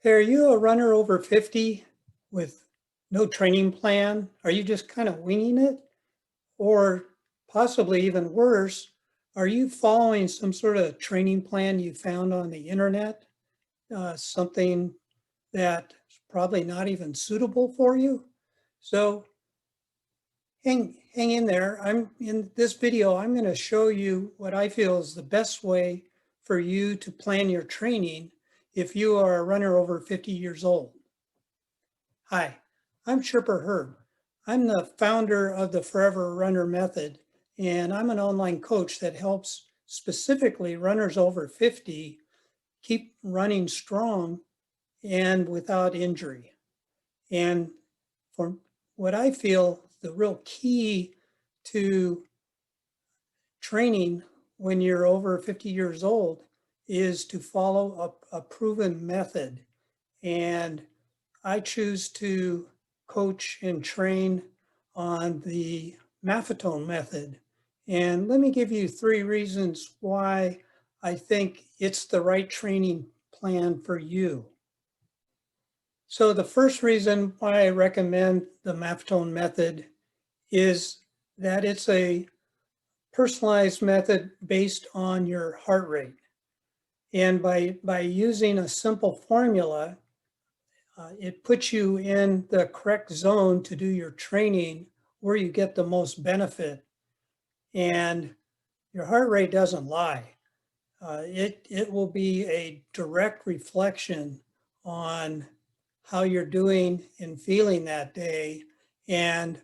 Hey, are you a runner over 50 with no training plan? Are you just kind of winging it? Or possibly even worse, are you following some sort of training plan you found on the internet? Something that's probably not even suitable for you? So hang in there. In this video, I'm going to show you what I feel is the best way for you to plan your training if you are a runner over 50 years old. Hi, I'm Sherpaherb. I'm the founder of the Forever Runner Method, and I'm an online coach that helps specifically runners over 50 keep running strong and without injury. And for what I feel the real key to training when you're over 50 years old is to follow a proven method. And I choose to coach and train on the Maffetone Method. And let me give you 3 reasons why I think it's the right training plan for you. So the first reason why I recommend the Maffetone Method is that it's a personalized method based on your heart rate. And by using a simple formula, it puts you in the correct zone to do your training where you get the most benefit. And your heart rate doesn't lie. It will be a direct reflection on how you're doing and feeling that day. And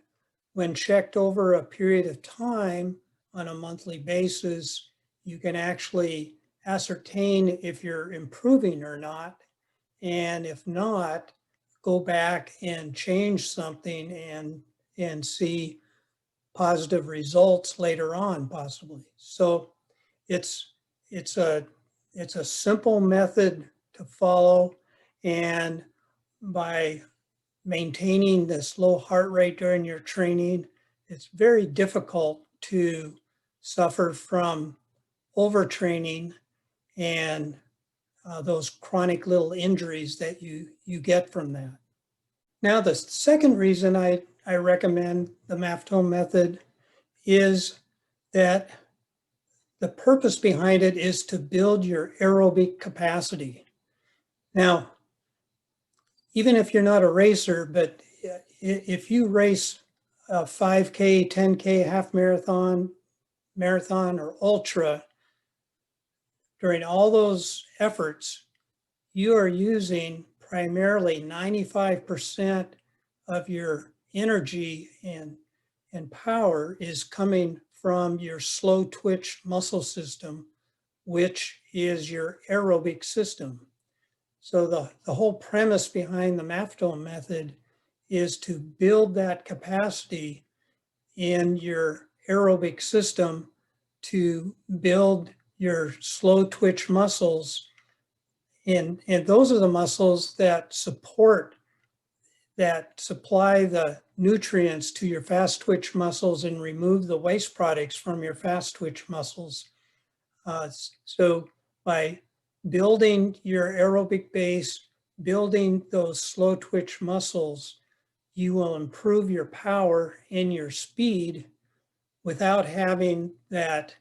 when checked over a period of time on a monthly basis, you can actually ascertain if you're improving or not. And if not, go back and change something and see positive results later on, possibly. So it's it's a it's a simple method to follow, and by maintaining this low heart rate during your training, it's very difficult to suffer from overtraining and those chronic little injuries that you get from that. Now, the second reason I recommend the Maffetone method is that the purpose behind it is to build your aerobic capacity. Now, even if you're not a racer, but if you race a 5K, 10K, half marathon, marathon, or ultra, during all those efforts, you are using primarily 95% of your energy and power is coming from your slow twitch muscle system, which is your aerobic system. So the whole premise behind the Maffetone method is to build that capacity in your aerobic system to build your slow twitch muscles. And those are the muscles that supply the nutrients to your fast twitch muscles and remove the waste products from your fast twitch muscles. So by building your aerobic base, building those slow twitch muscles, you will improve your power and your speed without having that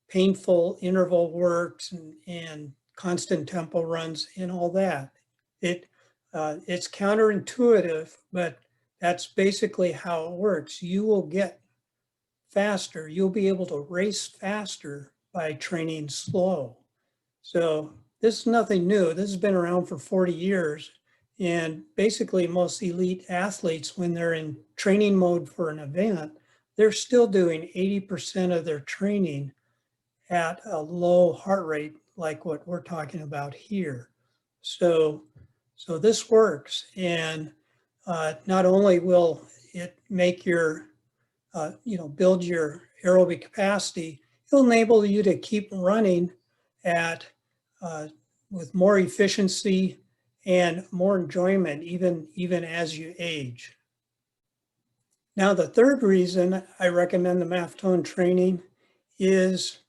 painful interval works and constant tempo runs and all that. It's counterintuitive, but that's basically how it works. You will get faster. You'll be able to race faster by training slow. So this is nothing new. This has been around for 40 years. And basically most elite athletes, when they're in training mode for an event, they're still doing 80% of their training at a low heart rate, like what we're talking about here. So this works. And not only will it make your, build your aerobic capacity, it'll enable you to keep running at with more efficiency and more enjoyment, even as you age. Now, the third reason I recommend the Maffetone training is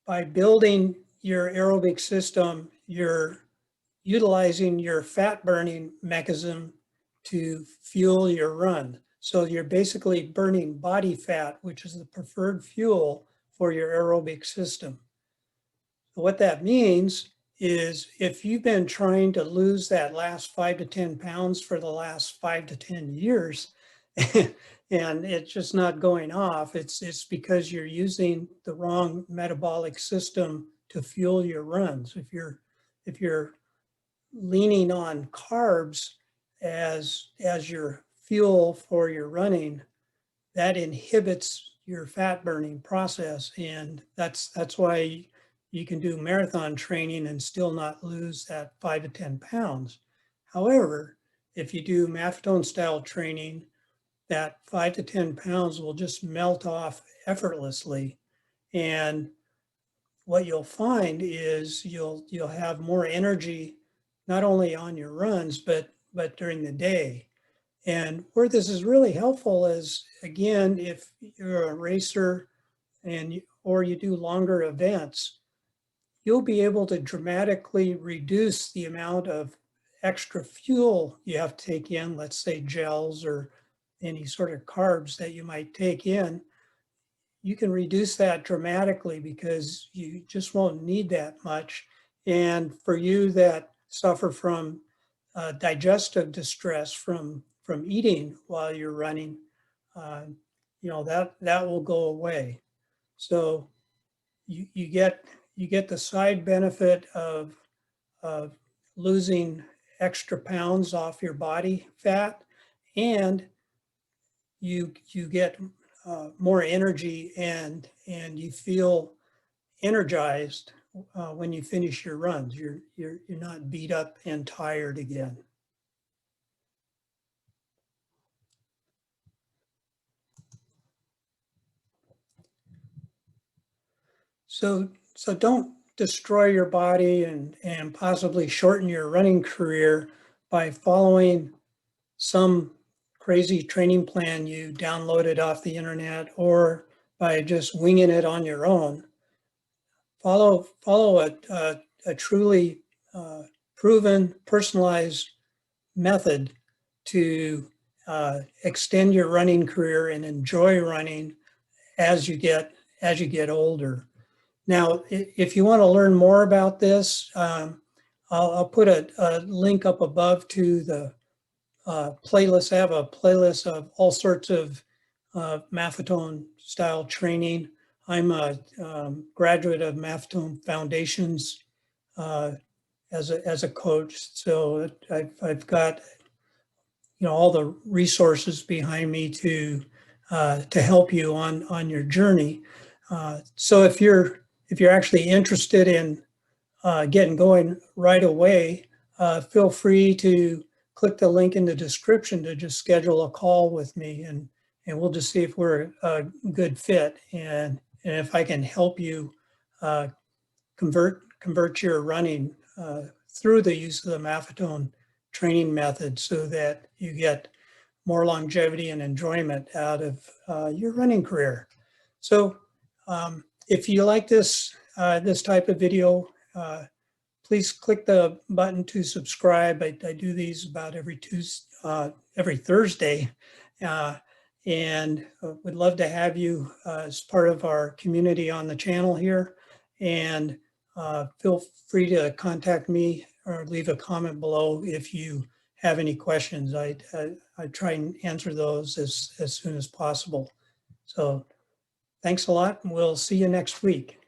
by building your aerobic system, you're utilizing your fat burning mechanism to fuel your run. So you're basically burning body fat, which is the preferred fuel for your aerobic system. What that means is if you've been trying to lose that last 5 to 10 pounds for the last 5 to 10 years, and it's just not going off, it's because you're using the wrong metabolic system to fuel your runs. If you're leaning on carbs as your fuel for your running, that inhibits your fat burning process, and that's why you can do marathon training and still not lose that 5 to 10 pounds. However, if you do Maffetone style training, that 5 to 10 pounds will just melt off effortlessly. And what you'll find is you'll have more energy, not only on your runs, but during the day. And where this is really helpful is, again, if you're a racer or you do longer events, you'll be able to dramatically reduce the amount of extra fuel you have to take in, let's say gels or any sort of carbs that you might take in. You can reduce that dramatically because you just won't need that much. And for you that suffer from digestive distress from eating while you're running, uh, that will go away. So you get the side benefit of losing extra pounds off your body fat, and you get more energy, and you feel energized when you finish your runs. You're not beat up and tired again. So don't destroy your body and possibly shorten your running career by following some crazy training plan you downloaded off the internet, or by just winging it on your own. Follow a truly proven, personalized method to extend your running career and enjoy running as you get older. Now, if you want to learn more about this, I'll put a link up above to the playlist. I have a playlist of all sorts of Maffetone style training. I'm a graduate of Maffetone Foundations as a coach, so I've got all the resources behind me to help you on your journey. So if you're actually interested in getting going right away, feel free to click the link in the description to just schedule a call with me, and we'll just see if we're a good fit, and if I can help you convert your running through the use of the Maffetone training method so that you get more longevity and enjoyment out of your running career. So if you like this type of video, please click the button to subscribe. I do these about every Thursday, and would love to have you as part of our community on the channel here. And feel free to contact me or leave a comment below if you have any questions. I try and answer those as soon as possible. So thanks a lot, and we'll see you next week.